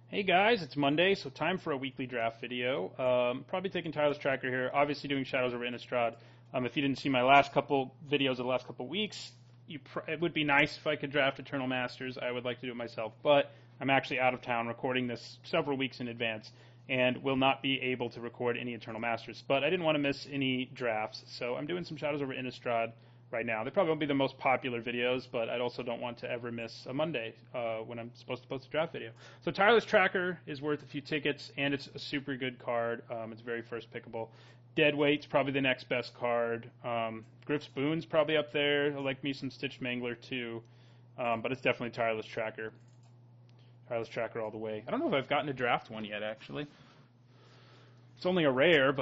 Hey guys, it's Monday, so time for a weekly draft video. Probably taking Tyler's Tracker here, obviously doing Shadows over Innistrad. If you didn't see my last couple videos of the last couple weeks, it would be nice if I could draft Eternal Masters. I would like to do it myself, but I'm actually out of town recording this several weeks in advance and will not be able to record any Eternal Masters. But I didn't want to miss any drafts, so I'm doing some Shadows over Innistrad right now. They probably won't be the most popular videos, but I also don't want to ever miss a Monday when I'm supposed to post a draft video. So Tireless Tracker is worth a few tickets, and it's a super good card. It's very first pickable. Deadweight's probably the next best card. Griff's Boon's probably up there. I like me some Stitch Mangler too, but it's definitely Tireless Tracker. Tireless Tracker all the way. I don't know if I've gotten to draft one yet, actually. It's only a rare,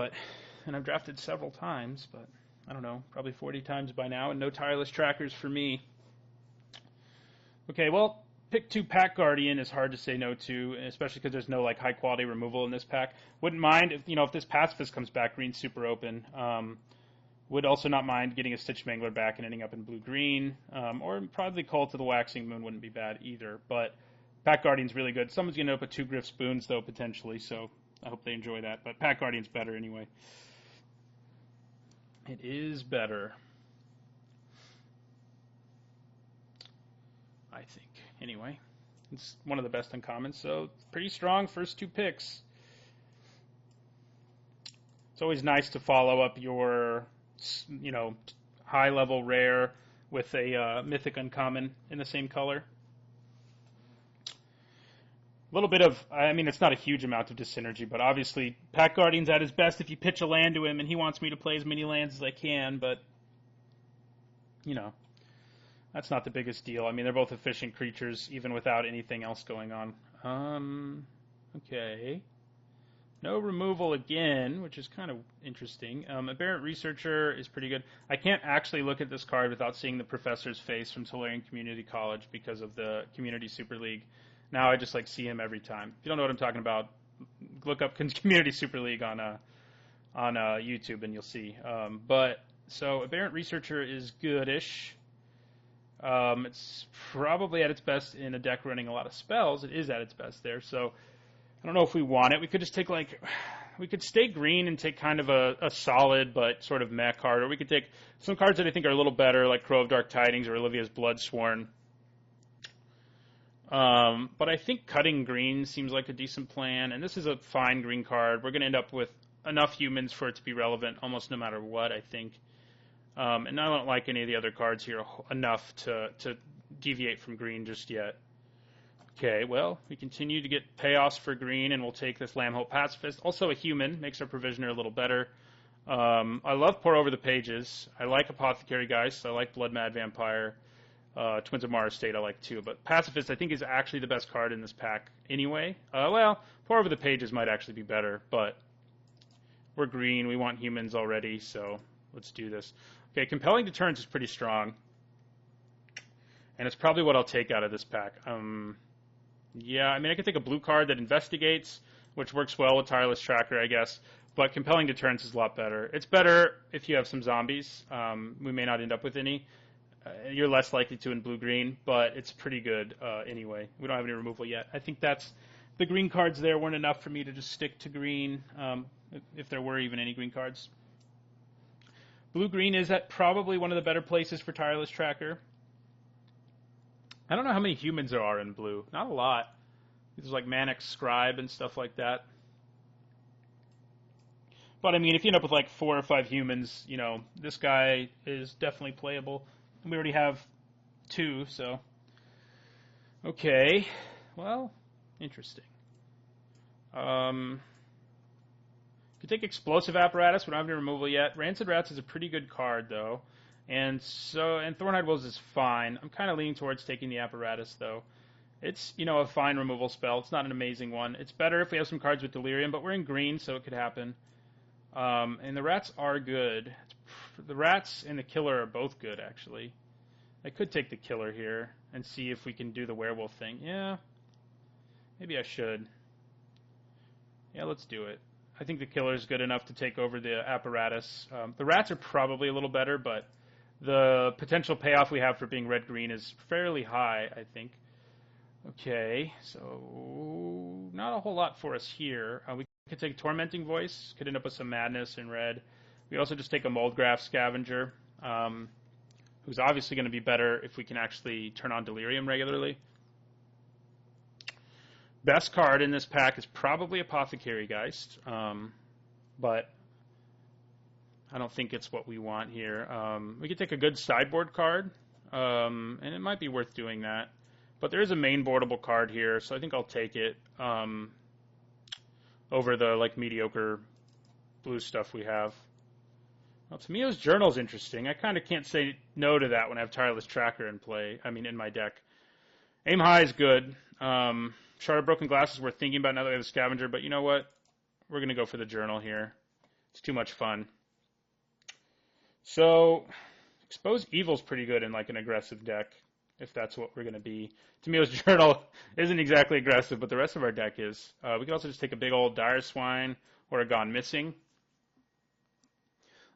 and I've drafted several times, but I don't know, probably 40 times by now, and no Tireless Trackers for me. Okay, well, pick 2 Pack Guardian is hard to say no to, especially because there's no like high quality removal in this pack. Wouldn't mind if this Pacifist comes back, green's super open. Would also not mind getting a Stitch Mangler back and ending up in blue-green, or probably Cult of the Waxing Moon wouldn't be bad either. But Pack Guardian's really good. Someone's gonna end up with 2 Griff Spoons though potentially, so I hope they enjoy that. But Pack Guardian's better anyway. It is better, I think. Anyway, it's one of the best uncommons, so pretty strong first 2 picks. It's always nice to follow up your, high-level rare with a mythic uncommon in the same color. A little bit of, it's not a huge amount of dyssynergy, but obviously Pack Guardian's at his best if you pitch a land to him and he wants me to play as many lands as I can, but, that's not the biggest deal. They're both efficient creatures even without anything else going on. Okay. No removal again, which is kind of interesting. Aberrant Researcher is pretty good. I can't actually look at this card without seeing the professor's face from Solarian Community College because of the Community Super League. Now I just see him every time. If you don't know what I'm talking about, look up Community Super League on YouTube and you'll see. So Aberrant Researcher is goodish. It's probably at its best in a deck running a lot of spells. It is at its best there. So I don't know if we want it. We could just take we could stay green and take kind of a solid but sort of meh card, or we could take some cards that I think are a little better, like Crow of Dark Tidings or Olivia's Bloodsworn. But I think cutting green seems like a decent plan, and this is a fine green card. We're going to end up with enough humans for it to be relevant almost no matter what, I think. And I don't like any of the other cards here enough to deviate from green just yet. Okay, well, we continue to get payoffs for green, and we'll take this Lambholt Pacifist. Also a human, makes our Provisioner a little better. I love Pour Over the Pages. I like Apothecary Geist. I like Blood Mad Vampire. Twins of Mars State I like too, but Pacifist I think is actually the best card in this pack anyway. Pour Over the Pages might actually be better, but we're green, we want humans already, so let's do this. Okay, Compelling Deterrence is pretty strong, and it's probably what I'll take out of this pack. I could take a blue card that investigates, which works well with Tireless Tracker, I guess, but Compelling Deterrence is a lot better. It's better if you have some zombies. We may not end up with any. You're less likely to in blue-green, but it's pretty good anyway. We don't have any removal yet. I think the green cards there weren't enough for me to just stick to green, if there were even any green cards. Blue-green is at probably one of the better places for Tireless Tracker. I don't know how many humans there are in blue. Not a lot. There's like Manic Scribe and stuff like that. But if you end up with 4 or 5 humans, this guy is definitely playable. We already have 2, so. Okay. Well, interesting. Could take Explosive Apparatus. We don't have any removal yet. Rancid Rats is a pretty good card, though. And Thornhide Wolves is fine. I'm kind of leaning towards taking the Apparatus, though. It's, a fine removal spell. It's not an amazing one. It's better if we have some cards with Delirium, but we're in green, so it could happen. And the Rats are good. The Rats and the Killer are both good, actually. I could take the Killer here and see if we can do the Werewolf thing. Yeah, maybe I should. Yeah, let's do it. I think the Killer is good enough to take over the Apparatus. The Rats are probably a little better, but the potential payoff we have for being red-green is fairly high, I think. Okay, so not a whole lot for us here. We could take Tormenting Voice, could end up with some Madness in red. We also just take a Moldgraph Scavenger, who's obviously going to be better if we can actually turn on Delirium regularly. Best card in this pack is probably Apothecary Geist, but I don't think it's what we want here. We could take a good sideboard card, and it might be worth doing that. But there is a main boardable card here, so I think I'll take it over the mediocre blue stuff we have. Well, Tamiyo's Journal is interesting. I kind of can't say no to that when I have Tireless Tracker in play. I mean, in my deck. Aim High is good. Shard of Broken Glass is worth thinking about now that we have a Scavenger, but you know what? We're going to go for the Journal here. It's too much fun. So, Expose Evil's pretty good in an aggressive deck, if that's what we're going to be. Tamiyo's Journal isn't exactly aggressive, but the rest of our deck is. We could also just take a big old Dire Swine or a Gone Missing.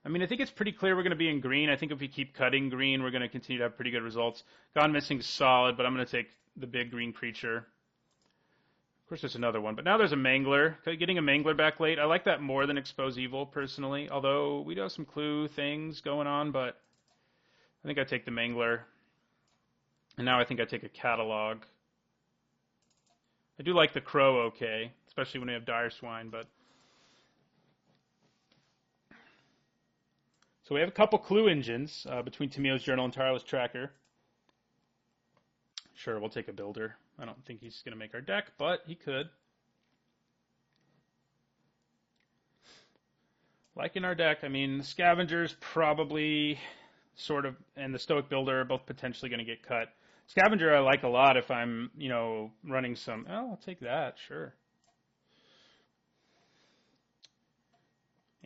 I mean, I think it's pretty clear we're going to be in green. I think if we keep cutting green, we're going to continue to have pretty good results. Gone Missing is solid, but I'm going to take the big green creature. Of course, there's another one, but now there's a Mangler. Getting a Mangler back late, I like that more than Expose Evil, personally, although we do have some clue things going on, but I think I take the Mangler. And now I think I take a Catalog. I do like the Crow okay, especially when we have Dire Swine, but... So we have a couple clue engines between Tamiyo's Journal and Tireless Tracker. Sure, we'll take a Builder. I don't think he's going to make our deck, but he could. Like in our deck, I mean, the Scavenger's probably sort of, and the Stoic Builder are both potentially going to get cut. Scavenger I like a lot if I'm, running some... Oh, I'll take that, sure.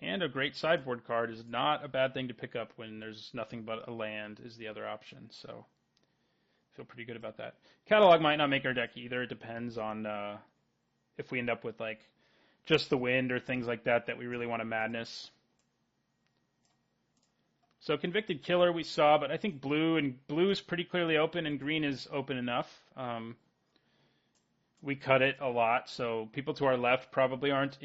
And a great sideboard card is not a bad thing to pick up when there's nothing but a land is the other option. So I feel pretty good about that. Catalog might not make our deck either. It depends on if we end up with just the wind or things like that we really want to Madness. So Convicted Killer we saw, but I think blue is pretty clearly open and green is open enough. We cut it a lot, so people to our left probably aren't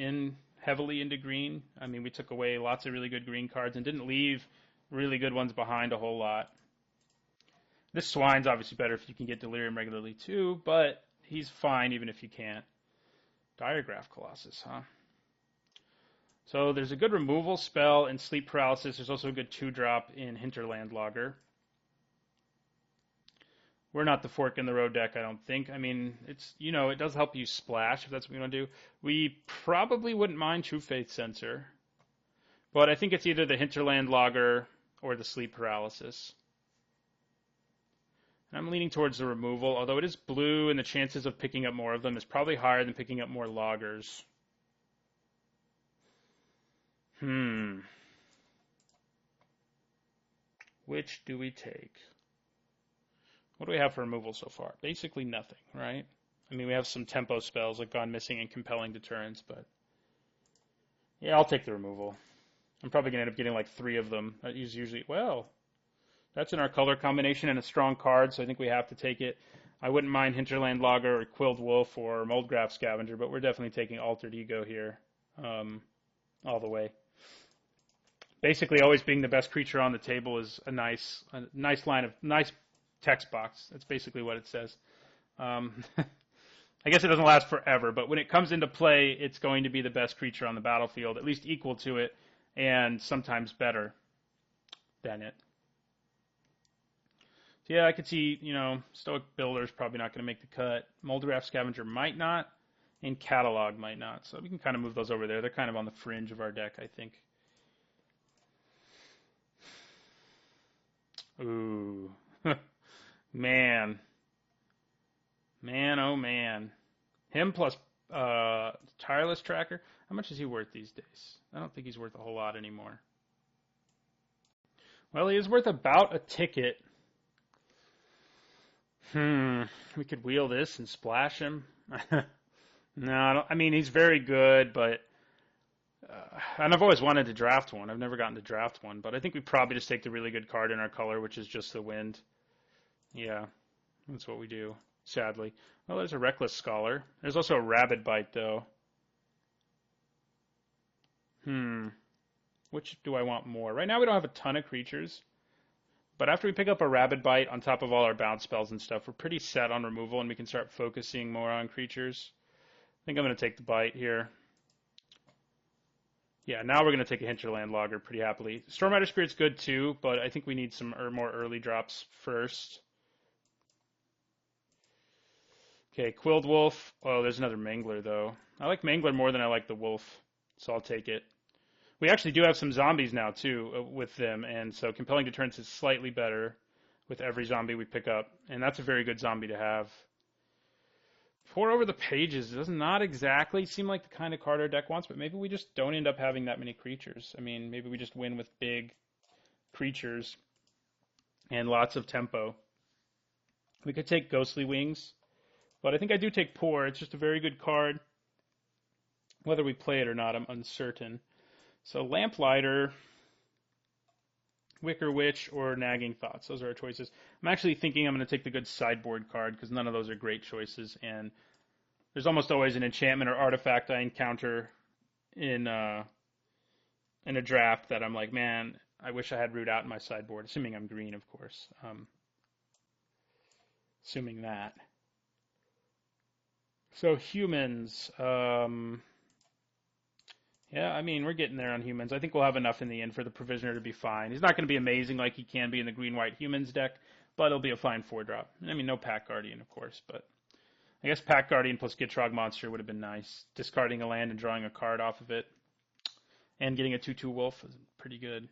heavily into green. I mean, we took away lots of really good green cards and didn't leave really good ones behind a whole lot. This Swine's obviously better if you can get Delirium regularly too, but he's fine even if you can't. Diregraph Colossus, huh? So there's a good removal spell in Sleep Paralysis. There's also a good 2-drop in Hinterland Logger. We're not the fork in the road deck, I don't think. I mean, it's it does help you splash if that's what we want to do. We probably wouldn't mind True Faith Sensor, but I think it's either the Hinterland Logger or the Sleep Paralysis. And I'm leaning towards the removal, although it is blue and the chances of picking up more of them is probably higher than picking up more Loggers. Which do we take? What do we have for removal so far? Basically nothing, right? I mean, we have some tempo spells like Gone Missing and Compelling Deterrence, but... Yeah, I'll take the removal. I'm probably going to end up getting 3 of them. That is usually... Well, that's in our color combination and a strong card, so I think we have to take it. I wouldn't mind Hinterland Logger or Quilled Wolf or Moldgraph Scavenger, but we're definitely taking Altered Ego here all the way. Basically, always being the best creature on the table is a nice text box. That's basically what it says. I guess it doesn't last forever, but when it comes into play, it's going to be the best creature on the battlefield, at least equal to it, and sometimes better than it. So yeah, I could see, Stoic Builder's probably not going to make the cut. Moldgraph Scavenger might not, and Catalog might not. So we can kind of move those over there. They're kind of on the fringe of our deck, I think. Ooh. Man, oh man. Him plus Tireless Tracker. How much is he worth these days? I don't think he's worth a whole lot anymore. Well, he is worth about a ticket. We could wheel this and splash him. No, I mean, he's very good, but... and I've always wanted to draft one. I've never gotten to draft one, but I think we probably just take the really good card in our color, which is just the wind. Yeah, that's what we do. sadly. Well, there's a Reckless Scholar. There's also a Rabid Bite, though. Which do I want more? Right now we don't have a ton of creatures, but after we pick up a Rabid Bite on top of all our bounce spells and stuff, we're pretty set on removal, and we can start focusing more on creatures. I think I'm going to take the Bite here. Yeah, now we're going to take a Hinterland Logger pretty happily. Stormrider Spirit's good too, but I think we need some more early drops first. Okay, Quilled Wolf. Oh, there's another Mangler, though. I like Mangler more than I like the Wolf, so I'll take it. We actually do have some zombies now, too, with them, and so Compelling Deterrence is slightly better with every zombie we pick up, and that's a very good zombie to have. Pour Over the Pages does not exactly seem like the kind of card our deck wants, but maybe we just don't end up having that many creatures. I mean, maybe we just win with big creatures and lots of tempo. We could take Ghostly Wings, but I think I do take Pour. It's just a very good card. Whether we play it or not, I'm uncertain. So Lamplighter, Wicker Witch, or Nagging Thoughts. Those are our choices. I'm actually thinking I'm going to take the good sideboard card because none of those are great choices. And there's almost always an enchantment or artifact I encounter in a draft that I'm like, man, I wish I had Root out in my sideboard. Assuming I'm green, of course. Assuming that. So humans. Yeah, I mean, we're getting there on humans. I think we'll have enough in the end for the Provisioner to be fine. He's not going to be amazing like he can be in the green-white humans deck, but it'll be a fine 4-drop. I mean, no Pack Guardian, of course, but I guess Pack Guardian plus Gitrog Monster would have been nice. Discarding a land and drawing a card off of it and getting a 2/2 Wolf is pretty good.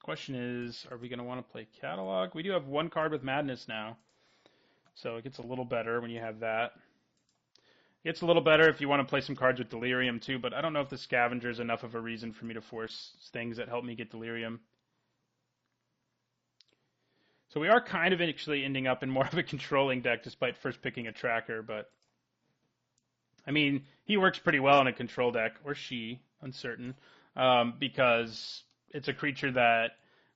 Question is, are we going to want to play Catalog? We do have one card with Madness now. So it gets a little better when you have that. It gets a little better if you want to play some cards with Delirium too, but I don't know if the Scavenger is enough of a reason for me to force things that help me get Delirium. So we are kind of actually ending up in more of a controlling deck despite first picking a tracker, but I mean, he works pretty well in a control deck, or she, uncertain, because it's a creature that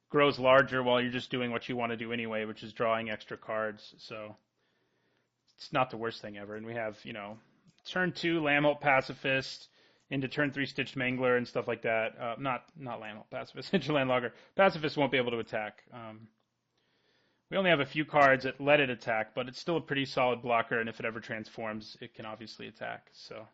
grows larger while you're just doing what you want to do anyway, which is drawing extra cards, so it's not the worst thing ever. And we have, turn 2 Lamholt Pacifist into turn 3 Stitched Mangler and stuff like that. Not Lamholt Pacifist, Hinterland Logger. Pacifist won't be able to attack. We only have a few cards that let it attack, but it's still a pretty solid blocker, and if it ever transforms, it can obviously attack. So,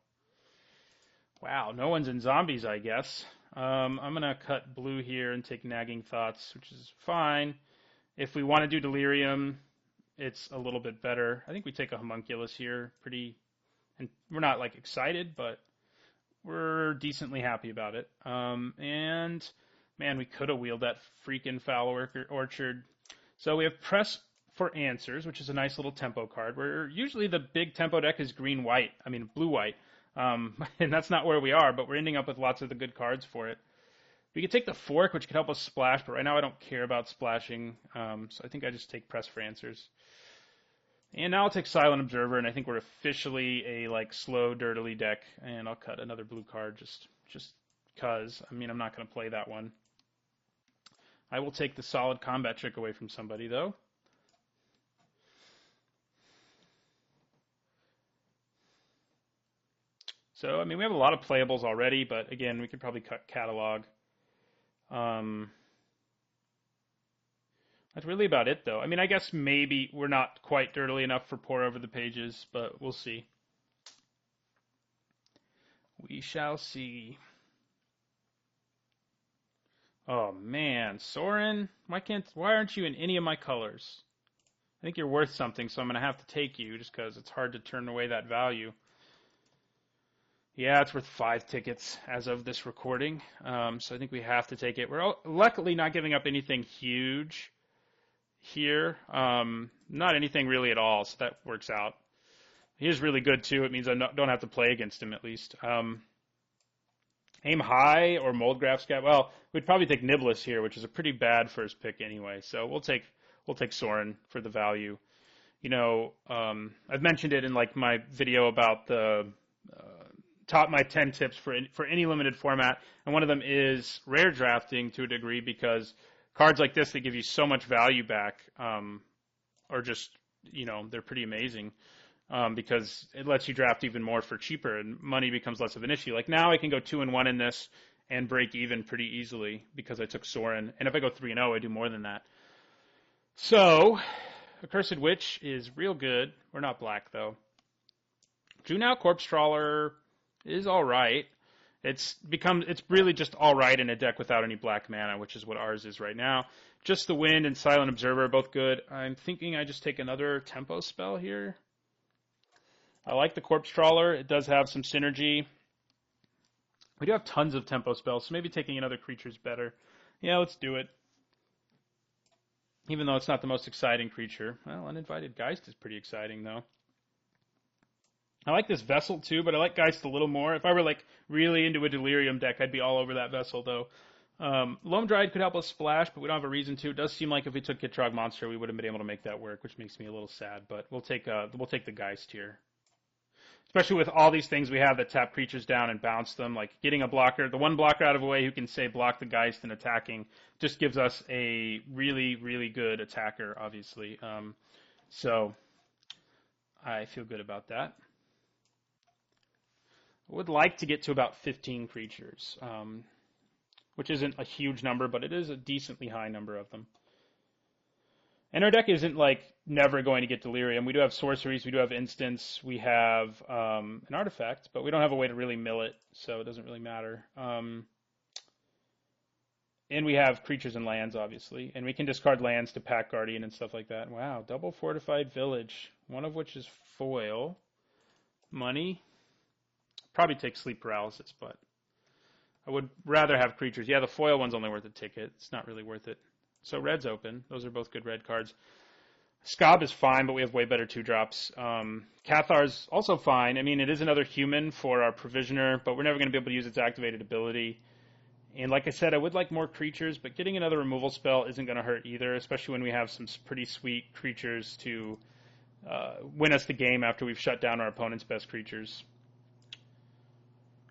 wow, no one's in zombies, I guess. I'm going to cut blue here and take Nagging Thoughts, which is fine. If we want to do Delirium, it's a little bit better. I think we take a Homunculus here, and we're not like excited, but we're decently happy about it. And man, we could have wheeled that freaking Foul Orchard. So we have Press for Answers, which is a nice little tempo card. Where usually the big tempo deck is blue-white. And that's not where we are, but we're ending up with lots of the good cards for it. We could take the Fork, which could help us splash, but right now I don't care about splashing, so I think I just take Press for Answers. And now I'll take Silent Observer, and I think we're officially a slow, dirtily deck, and I'll cut another blue card just because. I mean, I'm not going to play that one. I will take the Solid Combat Trick away from somebody, though. So, I mean, we have a lot of playables already, but again, we could probably cut Catalog. That's really about it, though. I mean, I guess maybe we're not quite dirtily enough for Pour Over the Pages, but we'll see. We shall see. Oh, man. Soren, why aren't you in any of my colors? I think you're worth something, so I'm going to have to take you just because it's hard to turn away that value. Yeah, it's worth 5 tickets as of this recording, so I think we have to take it. We're luckily not giving up anything huge here, not anything really at all, so that works out. He is really good, too. It means I don't have to play against him, at least. Aim High or Moldgraph Scout. Well, we'd probably take Niblis here, which is a pretty bad first pick anyway, so we'll take Soren for the value. I've mentioned it in my video about the my 10 tips for any limited format, and one of them is rare drafting to a degree because cards like this that give you so much value back, or just, they're pretty amazing. Because it lets you draft even more for cheaper, and money becomes less of an issue. Like now I can go 2-1 in this and break even pretty easily because I took Sorin. And if I go 3-0, I do more than that. So, Accursed Witch is real good. We're not black, though. Junow Corpse Trawler is all right. It's really just all right in a deck without any black mana, which is what ours is right now. Just the Wind and Silent Observer are both good. I'm thinking I just take another tempo spell here. I like the Corpse Trawler. It does have some synergy. We do have tons of tempo spells, so maybe taking another creature is better. Yeah, let's do it. Even though it's not the most exciting creature. Well, Uninvited Geist is pretty exciting, though. I like this Vessel, too, but I like Geist a little more. If I were, really into a Delirium deck, I'd be all over that Vessel, though. Loam Dryad could help us splash, but we don't have a reason to. It does seem like if we took Gitrog Monster, we would have been able to make that work, which makes me a little sad, but we'll take the Geist here. Especially with all these things we have that tap creatures down and bounce them, like getting a blocker, the one blocker out of a way who can say block the Geist and attacking, just gives us a really, really good attacker, obviously. So I feel good about that. I would like to get to about 15 creatures, which isn't a huge number, but it is a decently high number of them. And our deck isn't never going to get Delirium. We do have sorceries, we do have instants, we have an artifact, but we don't have a way to really mill it, so it doesn't really matter. And we have creatures and lands, obviously, and we can discard lands to pack Guardian and stuff like that. Wow, double Fortified Village, one of which is foil. Money. Probably take Sleep Paralysis, but I would rather have creatures. Yeah, the foil one's only worth a ticket. It's not really worth it. So red's open. Those are both good red cards. Skob is fine, but we have way better 2-drops. Cathar's also fine. I mean, it is another human for our Provisioner, but we're never going to be able to use its activated ability. And like I said, I would like more creatures, but getting another removal spell isn't going to hurt either, especially when we have some pretty sweet creatures to win us the game after we've shut down our opponent's best creatures.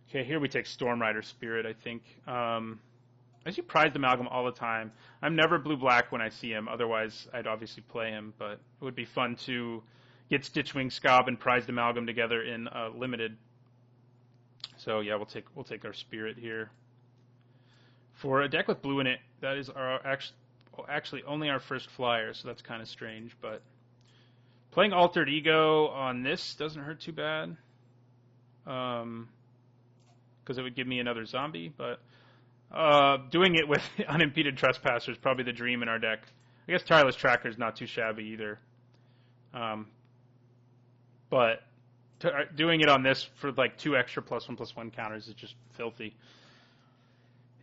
Okay, here we take Stormrider Spirit, I think. I see Prized Amalgam all the time. I'm never blue-black when I see him. Otherwise, I'd obviously play him. But it would be fun to get Stitchwing, Skob, and Prized Amalgam together in Limited. So yeah, we'll take our Spirit here. For a deck with blue in it, that is actually only our first flyer, so that's kind of strange. But playing Altered Ego on this doesn't hurt too bad. Because it would give me another zombie, but doing it with Unimpeded Trespasser is probably the dream in our deck. I guess Tireless Tracker is not too shabby either. But doing it on this for 2 extra +1/+1 counters is just filthy.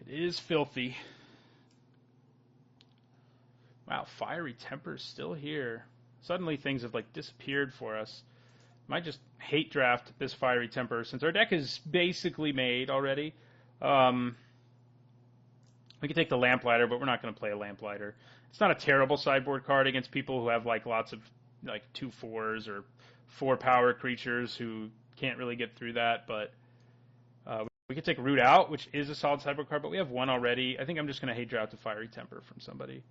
It is filthy. Wow, Fiery Temper is still here. Suddenly things have disappeared for us. Might just hate draft this Fiery Temper since our deck is basically made already. We could take the Lamplighter, but we're not going to play a Lamplighter. It's not a terrible sideboard card against people who have lots of 2/4s or 4-power creatures who can't really get through that. But we could take Root Out, which is a solid sideboard card, but we have one already. I think I'm just going to hate draft a Fiery Temper from somebody.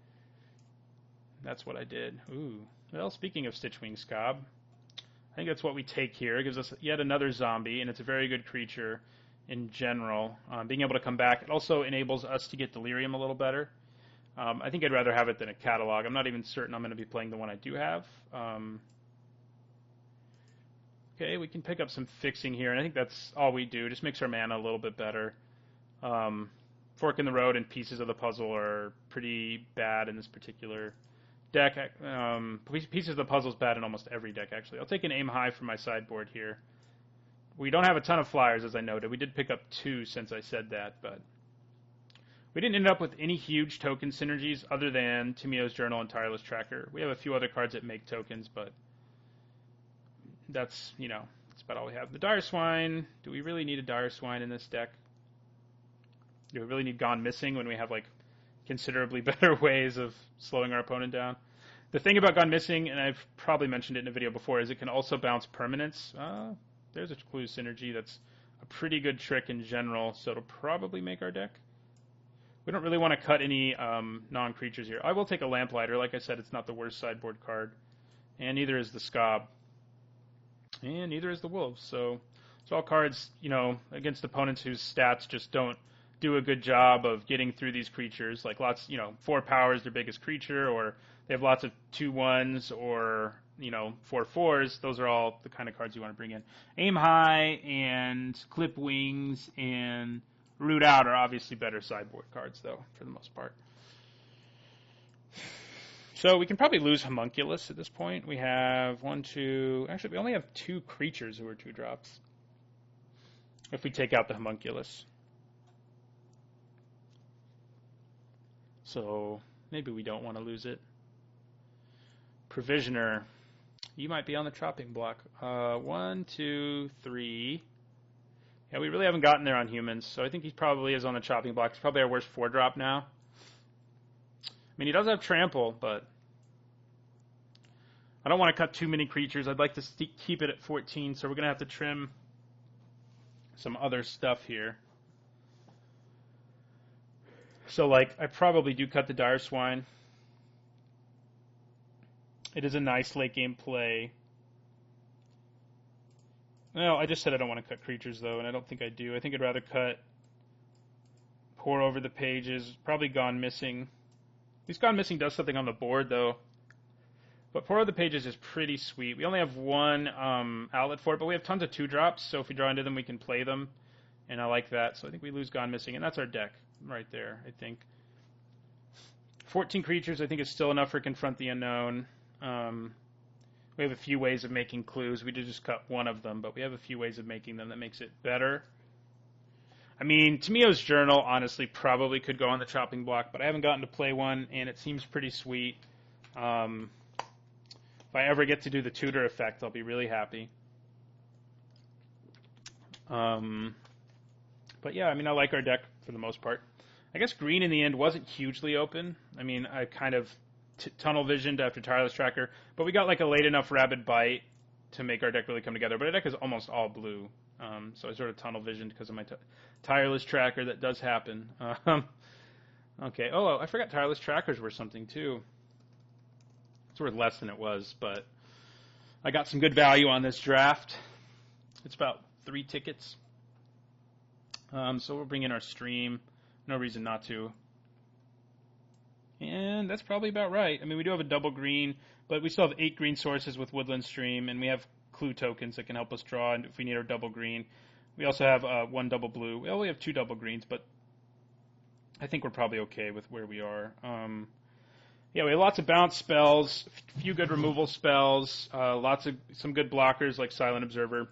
That's what I did. Ooh. Well, speaking of Stitchwing Skob, I think that's what we take here. It gives us yet another zombie, and it's a very good creature in general. Being able to come back, it also enables us to get Delirium a little better. I think I'd rather have it than a Catalog. I'm not even certain I'm going to be playing the one I do have. Okay, we can pick up some fixing here, and I think that's all we do. Just makes our mana a little bit better. Fork in the Road and Pieces of the Puzzle are pretty bad in this particular deck. Pieces of the Puzzle is bad in almost every deck, actually. I'll take an Aim High from my sideboard here. We don't have a ton of flyers, as I noted. We did pick up 2 since I said that, but we didn't end up with any huge token synergies other than Timio's Journal and Tireless Tracker. We have a few other cards that make tokens, but that's about all we have. The Dire Swine, do we really need a Dire Swine in this deck? Do we really need Gone Missing when we have considerably better ways of slowing our opponent down? The thing about Gone Missing, and I've probably mentioned it in a video before, is it can also bounce permanents. There's a clue synergy that's a pretty good trick in general, so it'll probably make our deck. We don't really want to cut any non-creatures here. I will take a Lamplighter. Like I said, it's not the worst sideboard card. And neither is the Scob. And neither is the Wolves. So it's all cards, against opponents whose stats just don't do a good job of getting through these creatures. Like 4 power is their biggest creature, or they have lots of 2/1s, or 4/4s. Those are all the kind of cards you want to bring in. Aim High and Clip Wings and Root Out are obviously better sideboard cards, though, for the most part. So we can probably lose Homunculus at this point. We have 1, 2... Actually, we only have 2 creatures who are 2-drops. If we take out the Homunculus. So maybe we don't want to lose it. Provisioner. You might be on the chopping block. 1, 2, 3... Yeah, we really haven't gotten there on humans, so I think he probably is on the chopping block. He's probably our worst 4-drop now. I mean, he does have trample, but I don't want to cut too many creatures. I'd like to keep it at 14, so we're going to have to trim some other stuff here. So, I probably do cut the Dire Swine. It is a nice late-game play. No, I just said I don't want to cut creatures, though, and I don't think I do. I think I'd rather cut Pour Over the Pages, probably Gone Missing. At least Gone Missing does something on the board, though. But Pour Over the Pages is pretty sweet. We only have 1 outlet for it, but we have tons of 2-drops, so if we draw into them, we can play them, and I like that. So I think we lose Gone Missing, and that's our deck right there, I think. 14 creatures, I think, is still enough for Confront the Unknown. We have a few ways of making clues. We did just cut one of them, but we have a few ways of making them that makes it better. I mean, Tamio's Journal, honestly, probably could go on the chopping block, but I haven't gotten to play one, and it seems pretty sweet. If I ever get to do the tutor effect, I'll be really happy. But yeah, I mean, I like our deck for the most part. I guess green in the end wasn't hugely open. I mean, I kind of tunnel visioned after Tireless Tracker, but we got a late enough Rabid Bite to make our deck really come together. But our deck is almost all blue, so I sort of tunnel visioned because of my Tireless Tracker. That does happen. Okay. Oh, I forgot Tireless Trackers were something too. It's worth less than it was, but I got some good value on this draft. It's about 3 tickets. So we'll bring in our stream. No reason not to. And that's probably about right. I mean, we do have a double green, but we still have 8 green sources with Woodland Stream, and we have clue tokens that can help us draw if we need our double green. We also have 1 double blue. We only have 2 double greens, but I think we're probably okay with where we are. Yeah, we have lots of bounce spells, a few good removal spells, some good blockers like Silent Observer.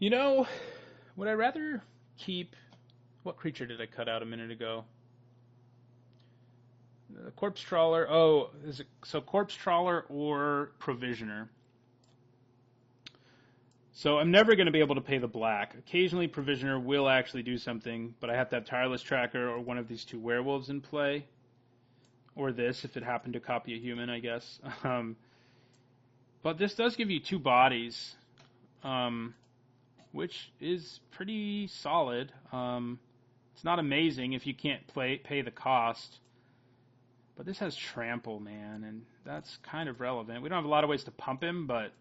Would I rather keep... What creature did I cut out a minute ago? The Corpse Trawler. Oh, so Corpse Trawler or Provisioner. So I'm never going to be able to pay the black. Occasionally Provisioner will actually do something, but I have to have Tireless Tracker or one of these 2 werewolves in play. Or this, if it happened to copy a human, I guess. But this does give you 2 bodies, which is pretty solid. It's not amazing if you can't pay the cost. But this has Trample, man, and that's kind of relevant. We don't have a lot of ways to pump him, but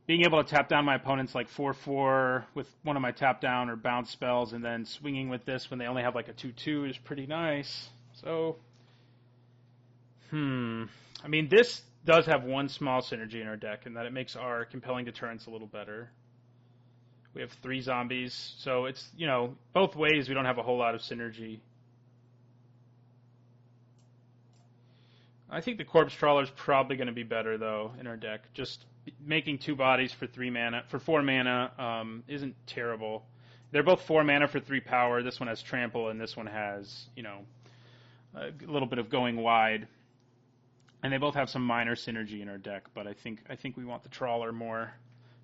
being able to tap down my opponents 4/4 with one of my tap down or bounce spells, and then swinging with this when they only have a 2/2 is pretty nice. So, I mean, this does have one small synergy in our deck, in that it makes our compelling deterrence a little better. We have 3 zombies, so it's, both ways we don't have a whole lot of synergy. I think the Corpse Trawler is probably going to be better, though, in our deck. Just making 2 bodies for 4 mana isn't terrible. They're both 4 mana for 3 power. This one has Trample, and this one has, a little bit of going wide. And they both have some minor synergy in our deck, but I think we want the Trawler more.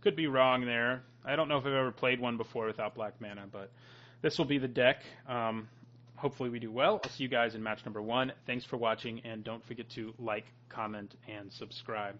Could be wrong there. I don't know if I've ever played one before without black mana, but this will be the deck. Hopefully we do well. I'll see you guys in match number 1. Thanks for watching, and don't forget to like, comment, and subscribe.